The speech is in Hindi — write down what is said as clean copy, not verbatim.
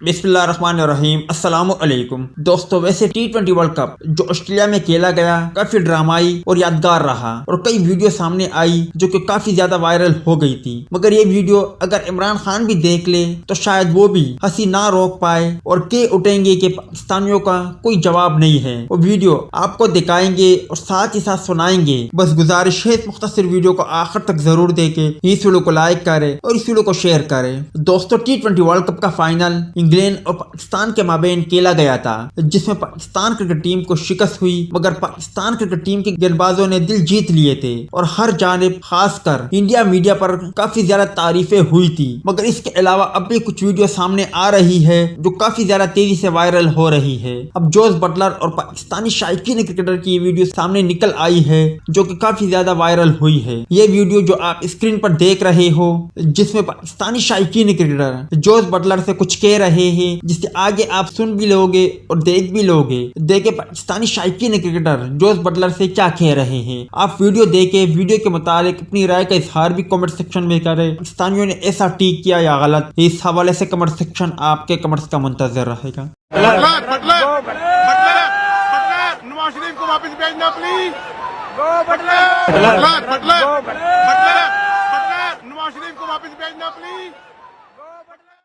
बिस्मिल्लाहिर्रहमानिर्रहीम अस्सलामुअलैकुम। दोस्तों, वैसे T20 वर्ल्ड कप जो ऑस्ट्रेलिया में खेला गया काफी ड्रामाई और यादगार रहा और कई वीडियो सामने आई जो कि काफी ज्यादा वायरल हो गई थी। मगर ये वीडियो अगर इमरान खान भी देख ले तो शायद वो भी हंसी ना रोक पाए और के उठेंगे कि पाकिस्तानियों का कोई जवाब नहीं है। वो वीडियो आपको दिखाएंगे और साथ ही साथ सुनाएंगे। बस गुजारिश है इस मुख्तसर वीडियो को आखिर तक जरूर देखे, इस वीडियो को लाइक करे और इस वीडियो को शेयर करे। दोस्तों, T20 वर्ल्ड कप का फाइनल इंग्लैंड और पाकिस्तान के माबेन खेला गया था, जिसमें पाकिस्तान क्रिकेट टीम को शिकस्त हुई। मगर पाकिस्तान क्रिकेट टीम के गेंदबाजों ने दिल जीत लिए थे और हर जानिब खासकर इंडिया मीडिया पर काफी ज्यादा तारीफें हुई थी। मगर इसके अलावा अब भी कुछ वीडियो सामने आ रही है जो काफी ज्यादा तेजी से वायरल हो रही है। अब जोस बटलर और पाकिस्तानी शायकीन क्रिकेटर की वीडियो सामने निकल आई है जो कि काफी ज्यादा वायरल हुई है। ये वीडियो जो आप स्क्रीन पर देख रहे हो, जिसमें पाकिस्तानी शायकीन क्रिकेटर जोस बटलर से कुछ कह रहे हैं, जिसके आगे आप सुन भी लोगे और देख भी लोगे। देखे पाकिस्तानी शायकीन क्रिकेटर जोस बटलर से क्या कह रहे हैं। आप वीडियो देखे, वीडियो के मुताबिक अपनी राय का इजहार भी कमेंट सेक्शन में करें। पाकिस्तानियों ने ऐसा ठीक किया या गलत, इस हवाले से कमेंट सेक्शन आपके कमेंट्स का मुंतजर रहेगा। नवाज शरीफ को वापस भेजना प्लीज। नवाज शरीफ को वापस भेजना प्लीज।